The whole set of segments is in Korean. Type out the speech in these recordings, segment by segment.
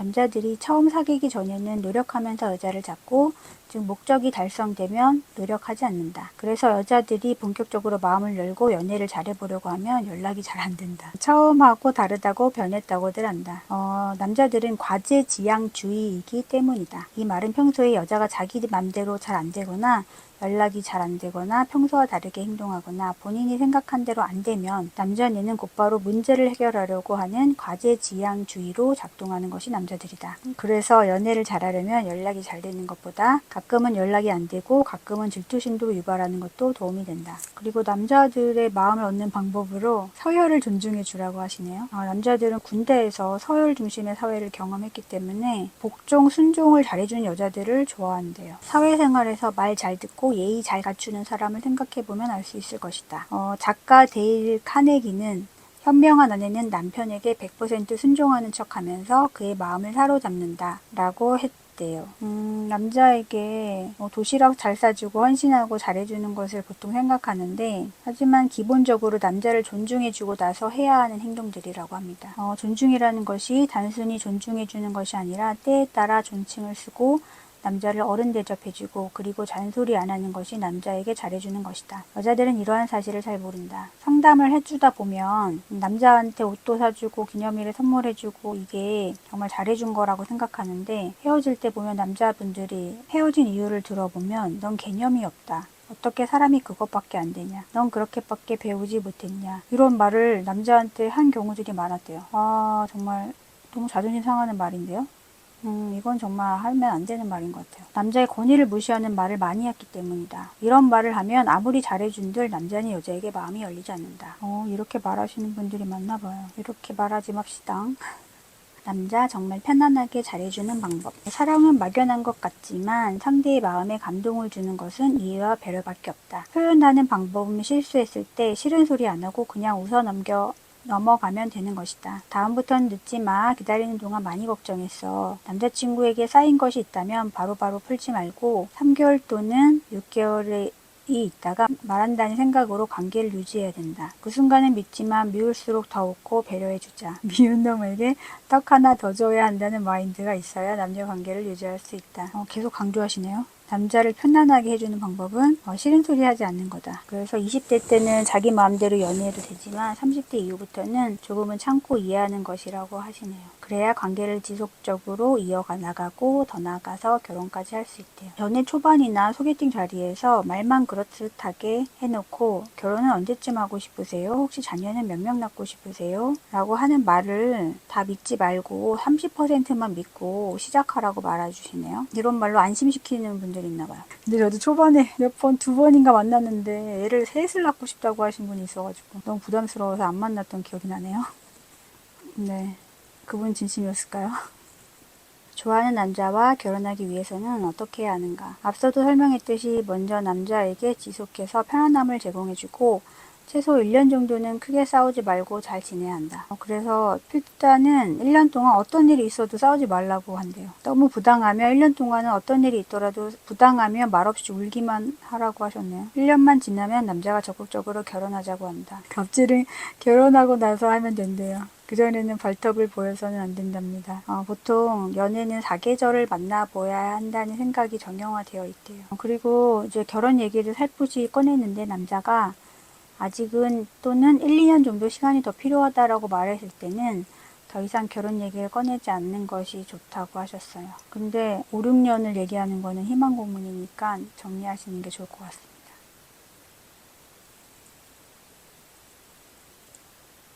남자들이 처음 사귀기 전에는 노력하면서 여자를 잡고, 즉 목적이 달성되면 노력하지 않는다. 그래서 여자들이 본격적으로 마음을 열고 연애를 잘해보려고 하면 연락이 잘 안 된다. 처음하고 다르다고 변했다고들 한다. 남자들은 과제지향주의이기 때문이다. 이 말은 평소에 여자가 자기 맘대로 잘 안 되거나 연락이 잘 안 되거나 평소와 다르게 행동하거나 본인이 생각한 대로 안 되면 남자 뇌는 곧바로 문제를 해결하려고 하는 과제지향주의로 작동하는 것이 남자들이다. 그래서 연애를 잘하려면 연락이 잘 되는 것보다 가끔은 연락이 안 되고 가끔은 질투심도 유발하는 것도 도움이 된다. 그리고 남자들의 마음을 얻는 방법으로 서열을 존중해 주라고 하시네요. 남자들은 군대에서 서열 중심의 사회를 경험했기 때문에 복종, 순종을 잘해주는 여자들을 좋아한대요. 사회생활에서 말 잘 듣고 예의 잘 갖추는 사람을 생각해보면 알 수 있을 것이다. 작가 데일 카네기는 현명한 아내는 남편에게 100% 순종하는 척하면서 그의 마음을 사로잡는다 라고 했대요. 남자에게 도시락 잘 싸주고 헌신하고 잘해주는 것을 보통 생각하는데, 하지만 기본적으로 남자를 존중해주고 나서 해야 하는 행동들이라고 합니다. 존중이라는 것이 단순히 존중해주는 것이 아니라 때에 따라 존칭을 쓰고 남자를 어른 대접해주고 그리고 잔소리 안 하는 것이 남자에게 잘해주는 것이다. 여자들은 이러한 사실을 잘 모른다. 상담을 해주다 보면 남자한테 옷도 사주고 기념일에 선물해주고 이게 정말 잘해준 거라고 생각하는데, 헤어질 때 보면 남자분들이 헤어진 이유를 들어보면 넌 개념이 없다. 어떻게 사람이 그것밖에 안 되냐. 넌 그렇게밖에 배우지 못했냐. 이런 말을 남자한테 한 경우들이 많았대요. 정말 너무 자존심 상하는 말인데요. 이건 정말 하면 안 되는 말인 것 같아요. 남자의 권위를 무시하는 말을 많이 했기 때문이다. 이런 말을 하면 아무리 잘해준들 남자는 여자에게 마음이 열리지 않는다. 이렇게 말하시는 분들이 많나 봐요. 이렇게 말하지 맙시다. 남자 정말 편안하게 잘해주는 방법. 사랑은 막연한 것 같지만 상대의 마음에 감동을 주는 것은 이해와 배려밖에 없다. 표현하는 방법은 실수했을 때 싫은 소리 안 하고 그냥 웃어 넘어가면 되는 것이다. 다음부터는 늦지 마. 기다리는 동안 많이 걱정했어. 남자친구에게 쌓인 것이 있다면 바로바로 풀지 말고 3개월 또는 6개월이 있다가 말한다는 생각으로 관계를 유지해야 된다. 그 순간은 밉지만 미울수록 더 웃고 배려해주자. 미운 놈에게 떡 하나 더 줘야 한다는 마인드가 있어야 남녀 관계를 유지할 수 있다. 계속 강조하시네요. 남자를 편안하게 해주는 방법은 싫은 소리 하지 않는 거다. 그래서 20대 때는 자기 마음대로 연애해도 되지만 30대 이후부터는 조금은 참고 이해하는 것이라고 하시네요. 그래야 관계를 지속적으로 이어가 나가고 더 나아가서 결혼까지 할 수 있대요. 연애 초반이나 소개팅 자리에서 말만 그렇듯하게 해놓고 결혼은 언제쯤 하고 싶으세요? 혹시 자녀는 몇 명 낳고 싶으세요? 라고 하는 말을 다 믿지 말고 30%만 믿고 시작하라고 말해주시네요. 이런 말로 안심시키는 분들이 있나봐요. 근데 저도 초반에 두 번인가 만났는데 애를 셋을 낳고 싶다고 하신 분이 있어가지고 너무 부담스러워서 안 만났던 기억이 나네요. 네, 그분 진심이었을까요? 좋아하는 남자와 결혼하기 위해서는 어떻게 해야 하는가? 앞서도 설명했듯이 먼저 남자에게 지속해서 편안함을 제공해주고 최소 1년 정도는 크게 싸우지 말고 잘 지내야 한다. 그래서 필자는 1년 동안 어떤 일이 있어도 싸우지 말라고 한대요. 너무 부당하면 1년 동안은 어떤 일이 있더라도 부당하면 말없이 울기만 하라고 하셨네요. 1년만 지나면 남자가 적극적으로 결혼하자고 한다. 갑질은 결혼하고 나서 하면 된대요. 그전에는 발톱을 보여서는 안 된답니다. 보통 연애는 사계절을 만나봐야 한다는 생각이 정형화되어 있대요. 그리고 이제 결혼 얘기를 살포시 꺼내는데 남자가 아직은 또는 1, 2년 정도 시간이 더 필요하다라고 말했을 때는 더 이상 결혼 얘기를 꺼내지 않는 것이 좋다고 하셨어요. 근데 5, 6년을 얘기하는 거는 희망 고문이니까 정리하시는 게 좋을 것 같습니다.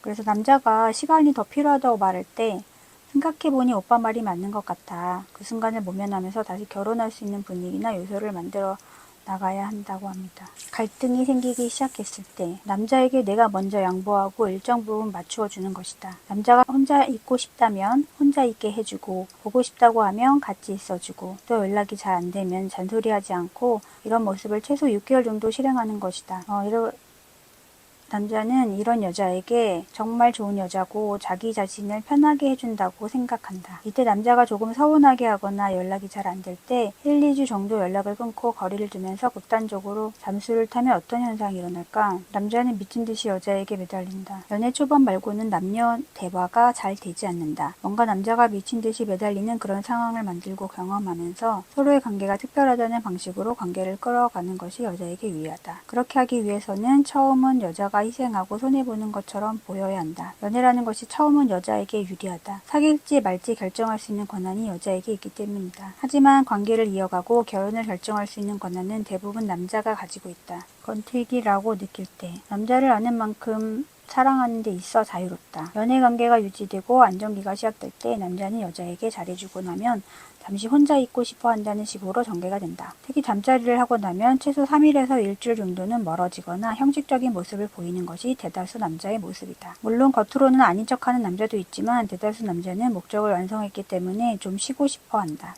그래서 남자가 시간이 더 필요하다고 말할 때 생각해보니 오빠 말이 맞는 것 같아. 그 순간을 모면하면서 다시 결혼할 수 있는 분위기나 요소를 만들어 나가야 한다고 합니다. 갈등이 생기기 시작했을 때 남자에게 내가 먼저 양보하고 일정 부분 맞추어 주는 것이다. 남자가 혼자 있고 싶다면 혼자 있게 해주고 보고 싶다고 하면 같이 있어주고 또 연락이 잘 안 되면 잔소리하지 않고 이런 모습을 최소 6개월 정도 실행하는 것이다. 남자는 이런 여자에게 정말 좋은 여자고 자기 자신을 편하게 해준다고 생각한다. 이때 남자가 조금 서운하게 하거나 연락이 잘 안 될 때 1, 2주 정도 연락을 끊고 거리를 두면서 극단적으로 잠수를 타면 어떤 현상이 일어날까? 남자는 미친 듯이 여자에게 매달린다. 연애 초반 말고는 남녀 대화가 잘 되지 않는다. 뭔가 남자가 미친 듯이 매달리는 그런 상황을 만들고 경험하면서 서로의 관계가 특별하다는 방식으로 관계를 끌어가는 것이 여자에게 유리하다. 그렇게 하기 위해서는 처음은 여자가 희생하고 손해보는 것처럼 보여야 한다. 연애라는 것이 처음은 여자에게 유리하다. 사귈지 말지 결정할 수 있는 권한이 여자에게 있기 때문이다. 하지만 관계를 이어가고 결혼을 결정할 수 있는 권한은 대부분 남자가 가지고 있다. 권태기라고 느낄 때 남자를 아는 만큼 사랑하는 데 있어 자유롭다. 연애 관계가 유지되고 안정기가 시작될 때 남자는 여자에게 잘해주고 나면 잠시 혼자 있고 싶어 한다는 식으로 전개가 된다. 특히 잠자리를 하고 나면 최소 3일에서 일주일 정도는 멀어지거나 형식적인 모습을 보이는 것이 대다수 남자의 모습이다. 물론 겉으로는 아닌 척하는 남자도 있지만 대다수 남자는 목적을 완성했기 때문에 좀 쉬고 싶어 한다.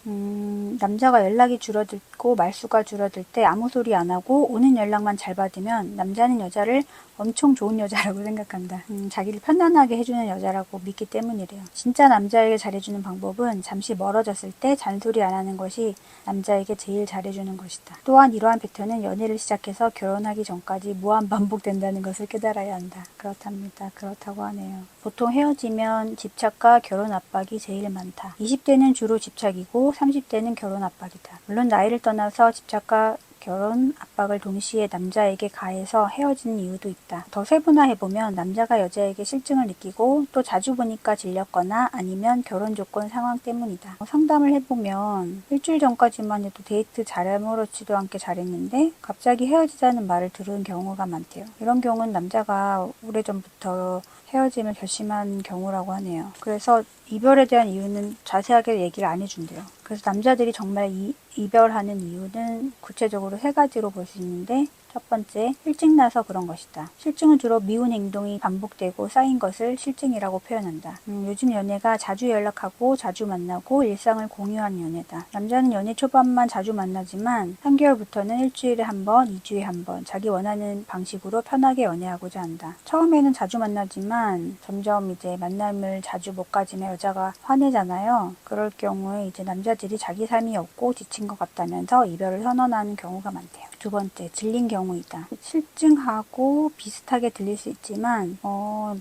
남자가 연락이 줄어들고 말수가 줄어들 때 아무 소리 안 하고 오는 연락만 잘 받으면 남자는 여자를 엄청 좋은 여자라고 생각한다. 자기를 편안하게 해주는 여자라고 믿기 때문이래요. 진짜 남자에게 잘해주는 방법은 잠시 멀어졌을 때 잔소리 안 하는 것이 남자에게 제일 잘해주는 것이다. 또한 이러한 패턴은 연애를 시작해서 결혼하기 전까지 무한 반복된다는 것을 깨달아야 한다. 그렇답니다. 그렇다고 하네요. 보통 헤어지면 집착과 결혼 압박이 제일 많다. 20대는 주로 집착이고 30대는 결혼 압박이다. 물론 나이를 떠나서 집착과 결혼 압박을 동시에 남자에게 가해서 헤어지는 이유도 있다. 더 세분화해보면 남자가 여자에게 실증을 느끼고 또 자주 보니까 질렸거나 아니면 결혼 조건 상황 때문이다. 상담을 해보면 일주일 전까지만 해도 데이트 잘 아무렇지도 않게 잘했는데 갑자기 헤어지자는 말을 들은 경우가 많대요. 이런 경우는 남자가 오래전부터 헤어짐을 결심한 경우라고 하네요. 그래서 이별에 대한 이유는 자세하게 얘기를 안 해준대요. 그래서 남자들이 정말 이별하는 이유는 구체적으로 3가지로 볼 수 있는데, 첫 번째, 일찍 나서 그런 것이다. 실증은 주로 미운 행동이 반복되고 쌓인 것을 실증이라고 표현한다. 요즘 연애가 자주 연락하고 자주 만나고 일상을 공유하는 연애다. 남자는 연애 초반만 자주 만나지만 3개월부터는 일주일에 한 번, 2주에 한 번 자기 원하는 방식으로 편하게 연애하고자 한다. 처음에는 자주 만나지만 점점 이제 만남을 자주 못 가지면 여자가 화내잖아요. 그럴 경우에 이제 남자들이 자기 삶이 없고 지친 것 같다면서 이별을 선언하는 경우가 많대요. 두 번째, 질린 경우이다. 실증하고 비슷하게 들릴 수 있지만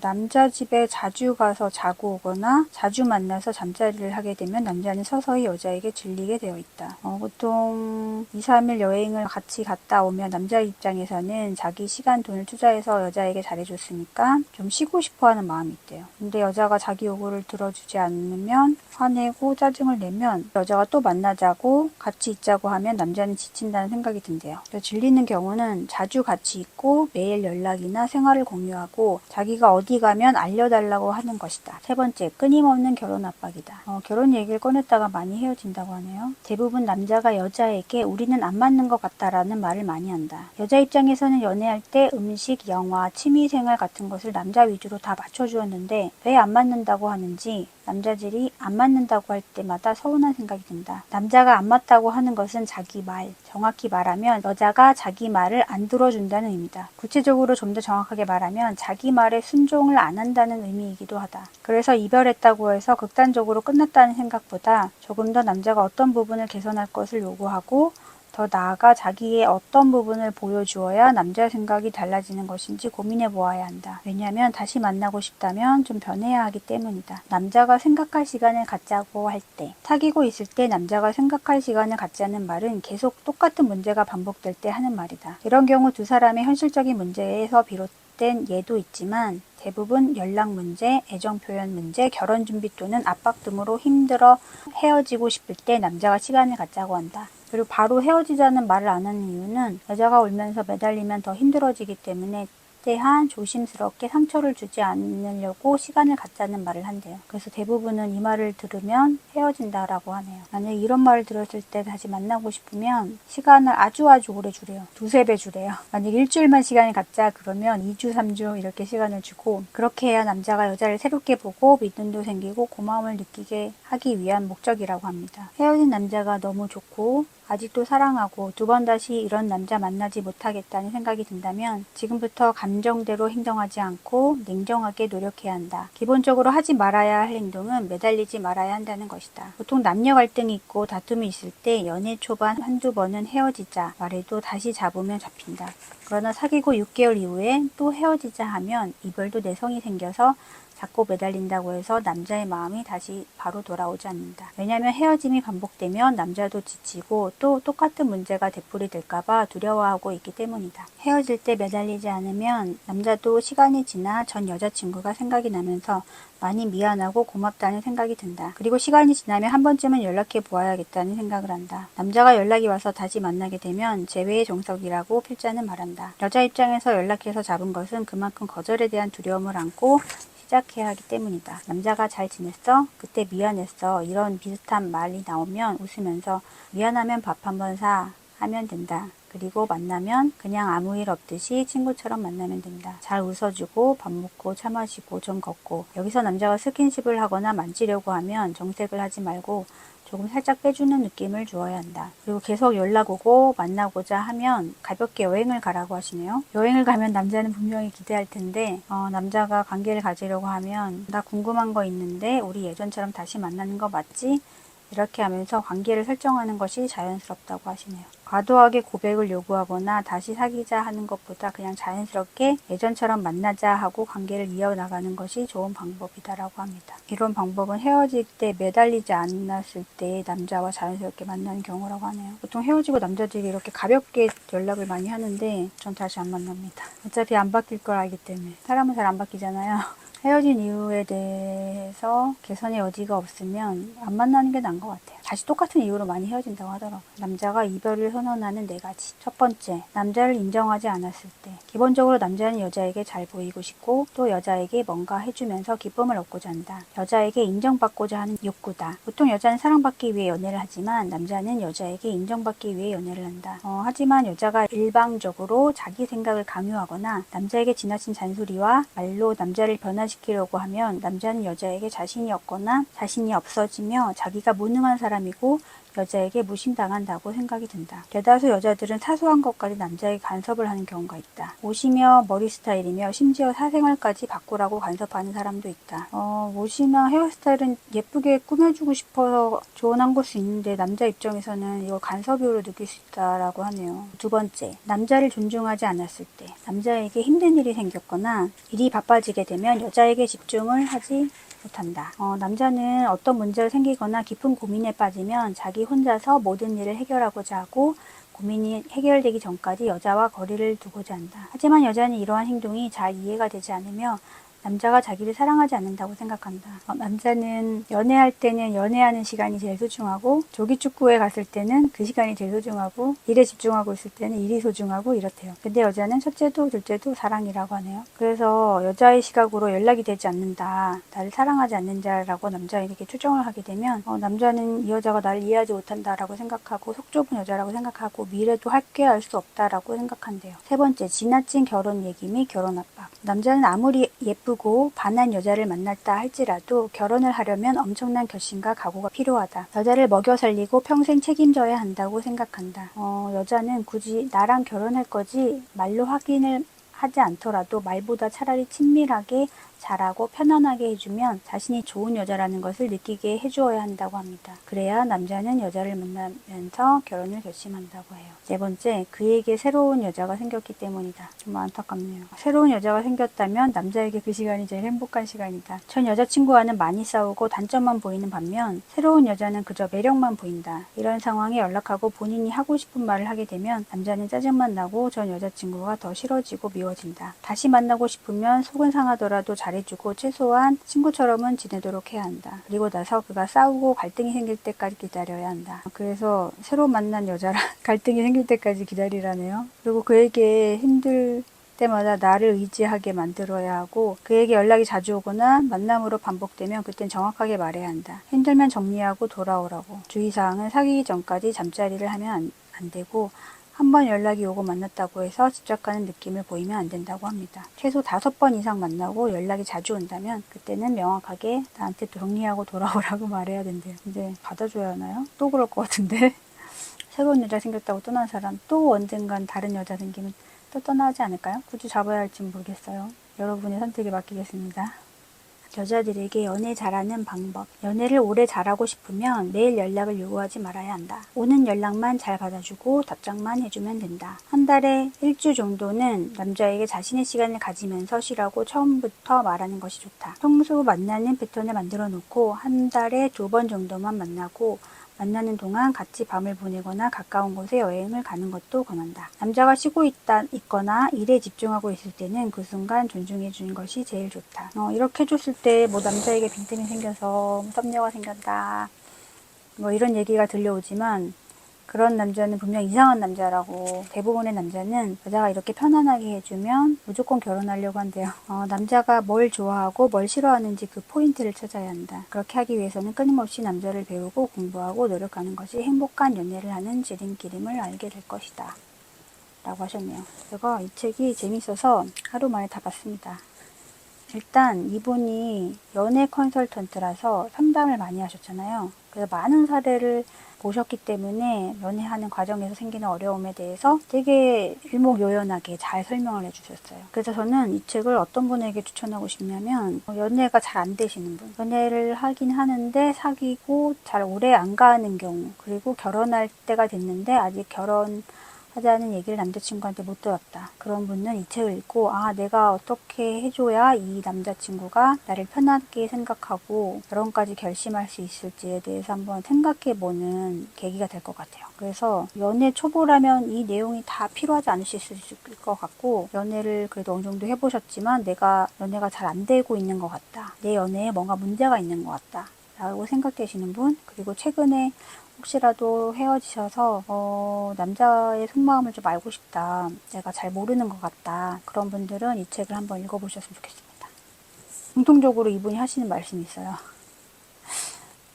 남자 집에 자주 가서 자고 오거나 자주 만나서 잠자리를 하게 되면 남자는 서서히 여자에게 질리게 되어 있다. 보통 2, 3일 여행을 같이 갔다 오면 남자 입장에서는 자기 시간, 돈을 투자해서 여자에게 잘해줬으니까 좀 쉬고 싶어하는 마음이 있대요. 근데 여자가 자기 요구를 들어주지 않으면 화내고 짜증을 내면 여자가 또 만나자고 같이 있자고 하면 남자는 지친다는 생각이 든대요. 질리는 경우는 자주 같이 있고 매일 연락이나 생활을 공유하고 자기가 어디 가면 알려달라고 하는 것이다. 세 번째, 끊임없는 결혼 압박이다. 결혼 얘기를 꺼냈다가 많이 헤어진다고 하네요. 대부분 남자가 여자에게 우리는 안 맞는 것 같다라는 말을 많이 한다. 여자 입장에서는 연애할 때 음식, 영화, 취미생활 같은 것을 남자 위주로 다 맞춰주었는데 왜 안 맞는다고 하는지 남자들이 안 맞는다고 할 때마다 서운한 생각이 든다. 남자가 안 맞다고 하는 것은 자기 말, 정확히 말하면 여자가 자기 말을 안 들어준다는 의미다. 구체적으로 좀 더 정확하게 말하면 자기 말에 순종을 안 한다는 의미이기도 하다. 그래서 이별했다고 해서 극단적으로 끝났다는 생각보다 조금 더 남자가 어떤 부분을 개선할 것을 요구하고 더 나아가 자기의 어떤 부분을 보여주어야 남자의 생각이 달라지는 것인지 고민해 보아야 한다. 왜냐하면 다시 만나고 싶다면 좀 변해야 하기 때문이다. 남자가 생각할 시간을 갖자고 할 때, 사귀고 있을 때 남자가 생각할 시간을 갖자는 말은 계속 똑같은 문제가 반복될 때 하는 말이다. 이런 경우 두 사람의 현실적인 문제에서 비롯된 예도 있지만 대부분 연락 문제, 애정 표현 문제, 결혼 준비 또는 압박 등으로 힘들어 헤어지고 싶을 때 남자가 시간을 갖자고 한다. 그리고 바로 헤어지자는 말을 안 하는 이유는 여자가 울면서 매달리면 더 힘들어지기 때문에 최대한 조심스럽게 상처를 주지 않으려고 시간을 갖자는 말을 한대요. 그래서 대부분은 이 말을 들으면 헤어진다라고 하네요. 만약에 이런 말을 들었을 때 다시 만나고 싶으면 시간을 아주 오래 주래요. 2, 3배 주래요. 만약에 일주일만 시간을 갖자 그러면 2주, 3주 이렇게 시간을 주고 그렇게 해야 남자가 여자를 새롭게 보고 믿음도 생기고 고마움을 느끼게 하기 위한 목적이라고 합니다. 헤어진 남자가 너무 좋고 아직도 사랑하고 두 번 다시 이런 남자 만나지 못하겠다는 생각이 든다면 지금부터 감정대로 행동하지 않고 냉정하게 노력해야 한다. 기본적으로 하지 말아야 할 행동은 매달리지 말아야 한다는 것이다. 보통 남녀 갈등이 있고 다툼이 있을 때 연애 초반 한두 번은 헤어지자 말해도 다시 잡으면 잡힌다. 그러나 사귀고 6개월 이후에 또 헤어지자 하면 이별도 내성이 생겨서 자꾸 매달린다고 해서 남자의 마음이 다시 바로 돌아오지 않는다. 왜냐하면 헤어짐이 반복되면 남자도 지치고 또 똑같은 문제가 되풀이될까봐 두려워하고 있기 때문이다. 헤어질 때 매달리지 않으면 남자도 시간이 지나 전 여자친구가 생각이 나면서 많이 미안하고 고맙다는 생각이 든다. 그리고 시간이 지나면 한 번쯤은 연락해 보아야겠다는 생각을 한다. 남자가 연락이 와서 다시 만나게 되면 재회의 정석이라고 필자는 말한다. 여자 입장에서 연락해서 잡은 것은 그만큼 거절에 대한 두려움을 안고 시작해야 하기 때문이다. 남자가 잘 지냈어? 그때 미안했어. 이런 비슷한 말이 나오면 웃으면서 미안하면 밥 한번 사 하면 된다. 그리고 만나면 그냥 아무 일 없듯이 친구처럼 만나면 된다. 잘 웃어주고 밥 먹고 차 마시고 좀 걷고 여기서 남자가 스킨십을 하거나 만지려고 하면 정색을 하지 말고 조금 살짝 빼주는 느낌을 주어야 한다. 그리고 계속 연락 오고 만나고자 하면 가볍게 여행을 가라고 하시네요. 여행을 가면 남자는 분명히 기대할 텐데 남자가 관계를 가지려고 하면 나 궁금한 거 있는데 우리 예전처럼 다시 만나는 거 맞지? 이렇게 하면서 관계를 설정하는 것이 자연스럽다고 하시네요. 과도하게 고백을 요구하거나 다시 사귀자 하는 것보다 그냥 자연스럽게 예전처럼 만나자 하고 관계를 이어나가는 것이 좋은 방법이다라고 합니다. 이런 방법은 헤어질 때 매달리지 않았을 때 남자와 자연스럽게 만나는 경우라고 하네요. 보통 헤어지고 남자들이 이렇게 가볍게 연락을 많이 하는데 전 다시 안 만납니다. 어차피 안 바뀔 걸 알기 때문에. 사람은 잘 안 바뀌잖아요. 헤어진 이유에 대해서 개선의 여지가 없으면 안 만나는 게 나은 것 같아요. 다시 똑같은 이유로 많이 헤어진다고 하더라고요. 남자가 이별을 선언하는 4가지. 첫 번째, 남자를 인정하지 않았을 때. 기본적으로 남자는 여자에게 잘 보이고 싶고 또 여자에게 뭔가 해주면서 기쁨을 얻고자 한다. 여자에게 인정받고자 하는 욕구다. 보통 여자는 사랑받기 위해 연애를 하지만 남자는 여자에게 인정받기 위해 연애를 한다. 하지만 여자가 일방적으로 자기 생각을 강요하거나 남자에게 지나친 잔소리와 말로 남자를 변화시키려고 하면 남자는 여자에게 자신이 없거나 자신이 없어지며 자기가 무능한 사람이고 여자에게 무심당한다고 생각이 든다. 대다수 여자들은 사소한 것까지 남자에게 간섭을 하는 경우가 있다. 옷이며 머리 스타일이며 심지어 사생활까지 바꾸라고 간섭하는 사람도 있다. 옷이나 헤어스타일은 예쁘게 꾸며주고 싶어서 조언한 걸 수 있는데 남자 입장에서는 이걸 간섭으로 느낄 수 있다라고 하네요. 두 번째, 남자를 존중하지 않았을 때. 남자에게 힘든 일이 생겼거나 일이 바빠지게 되면 여자에게 집중을 하지 못한다. 남자는 어떤 문제가 생기거나 깊은 고민에 빠지면 자기 혼자서 모든 일을 해결하고자 하고 고민이 해결되기 전까지 여자와 거리를 두고자 한다. 하지만 여자는 이러한 행동이 잘 이해가 되지 않으며 남자가 자기를 사랑하지 않는다고 생각한다. 남자는 연애할 때는 연애하는 시간이 제일 소중하고 조기축구에 갔을 때는 그 시간이 제일 소중하고 일에 집중하고 있을 때는 일이 소중하고 이렇대요. 근데 여자는 첫째도 둘째도 사랑이라고 하네요. 그래서 여자의 시각으로 연락이 되지 않는다. 나를 사랑하지 않는 자라고 남자에게 추정을 하게 되면 남자는 이 여자가 나를 이해하지 못한다라고 생각하고 속 좁은 여자라고 생각하고 미래도 함께할 수 없다라고 생각한대요. 세 번째, 지나친 결혼 얘기 및 결혼 압박. 남자는 아무리 예쁘고 반한 여자를 만났다 할지라도 결혼을 하려면 엄청난 결심과 각오가 필요하다. 여자를 먹여 살리고 평생 책임져야 한다고 생각한다. 여자는 굳이 나랑 결혼할 거지 말로 확인을 하지 않더라도 말보다 차라리 친밀하게 잘하고 편안하게 해주면 자신이 좋은 여자라는 것을 느끼게 해주어야 한다고 합니다. 그래야 남자는 여자를 만나면서 결혼을 결심한다고 해요. 네 번째, 그에게 새로운 여자가 생겼기 때문이다. 좀 안타깝네요. 새로운 여자가 생겼다면 남자에게 그 시간이 제일 행복한 시간이다. 전 여자친구와는 많이 싸우고 단점만 보이는 반면 새로운 여자는 그저 매력만 보인다. 이런 상황에 연락하고 본인이 하고 싶은 말을 하게 되면 남자는 짜증만 나고 전 여자친구가 더 싫어지고 미워진다. 다시 만나고 싶으면 속은 상하더라도 잘해주고 최소한 친구처럼은 지내도록 해야 한다. 그리고 나서 그가 싸우고 갈등이 생길 때까지 기다려야 한다. 그래서 새로 만난 여자랑 갈등이 생길 때까지 기다리라네요. 그리고 그에게 힘들 때마다 나를 의지하게 만들어야 하고 그에게 연락이 자주 오거나 만남으로 반복되면 그땐 정확하게 말해야 한다. 힘들면 정리하고 돌아오라고. 주의사항은 사귀기 전까지 잠자리를 하면 안 되고 한번 연락이 오고 만났다고 해서 집착하는 느낌을 보이면 안 된다고 합니다. 최소 5번 이상 만나고 연락이 자주 온다면 그때는 명확하게 나한테 정리하고 돌아오라고 말해야 된대요. 근데 받아줘야 하나요? 또 그럴 것 같은데. 새로운 여자 생겼다고 떠난 사람 또 언젠간 다른 여자 생기면 또 떠나지 않을까요? 굳이 잡아야 할지는 모르겠어요. 여러분의 선택에 맡기겠습니다. 여자들에게 연애 잘하는 방법. 연애를 오래 잘하고 싶으면 매일 연락을 요구하지 말아야 한다. 오는 연락만 잘 받아주고 답장만 해주면 된다. 한 달에 일주 정도는 남자에게 자신의 시간을 가지면서 쉬라고 처음부터 말하는 것이 좋다. 평소 만나는 패턴을 만들어 놓고 한 달에 2번 정도만 만나고 만나는 동안 같이 밤을 보내거나 가까운 곳에 여행을 가는 것도 권한다. 남자가 쉬고 있거나 일에 집중하고 있을 때는 그 순간 존중해 주는 것이 제일 좋다. 이렇게 해줬을 때 뭐 남자에게 빈틈이 생겨서 썸녀가 생겼다. 뭐 이런 얘기가 들려오지만 그런 남자는 분명 이상한 남자라고. 대부분의 남자는 여자가 이렇게 편안하게 해주면 무조건 결혼하려고 한대요. 남자가 뭘 좋아하고 뭘 싫어하는지 그 포인트를 찾아야 한다. 그렇게 하기 위해서는 끊임없이 남자를 배우고 공부하고 노력하는 것이 행복한 연애를 하는 지름길임을 알게 될 것이다. 라고 하셨네요. 제가 이 책이 재밌어서 하루 만에 다 봤습니다. 일단 이분이 연애 컨설턴트라서 상담을 많이 하셨잖아요. 그래서 많은 사례를 보셨기 때문에 연애하는 과정에서 생기는 어려움에 대해서 되게 일목요연하게 잘 설명을 해주셨어요. 그래서 저는 이 책을 어떤 분에게 추천하고 싶냐면 연애가 잘 안 되시는 분, 연애를 하긴 하는데 사귀고 잘 오래 안 가는 경우, 그리고 결혼할 때가 됐는데 아직 결혼하자는 얘기를 남자친구한테 못 들었다. 그런 분은 이 책을 읽고 내가 어떻게 해줘야 이 남자친구가 나를 편하게 생각하고 결혼까지 결심할 수 있을지에 대해서 한번 생각해보는 계기가 될 것 같아요. 그래서 연애 초보라면 이 내용이 다 필요하지 않으실 수 있을 것 같고, 연애를 그래도 어느 정도 해보셨지만 내가 연애가 잘 안 되고 있는 것 같다. 내 연애에 뭔가 문제가 있는 것 같다. 라고 생각되시는 분, 그리고 최근에 혹시라도 헤어지셔서 남자의 속마음을 좀 알고 싶다. 내가 잘 모르는 것 같다. 그런 분들은 이 책을 한번 읽어보셨으면 좋겠습니다. 공통적으로 이분이 하시는 말씀이 있어요.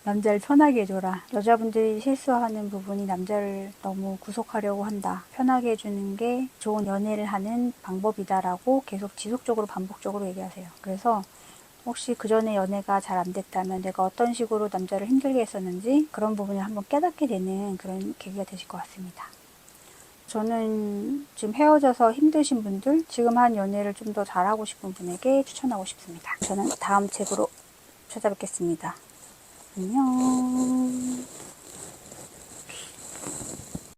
남자를 편하게 해줘라. 여자분들이 실수하는 부분이 남자를 너무 구속하려고 한다. 편하게 해주는 게 좋은 연애를 하는 방법이다라고 계속 지속적으로 반복적으로 얘기하세요. 그래서 혹시 그 전에 연애가 잘 안 됐다면 내가 어떤 식으로 남자를 힘들게 했었는지 그런 부분을 한번 깨닫게 되는 그런 계기가 되실 것 같습니다. 저는 지금 헤어져서 힘드신 분들, 지금 한 연애를 좀 더 잘하고 싶은 분에게 추천하고 싶습니다. 저는 다음 책으로 찾아뵙겠습니다. 안녕.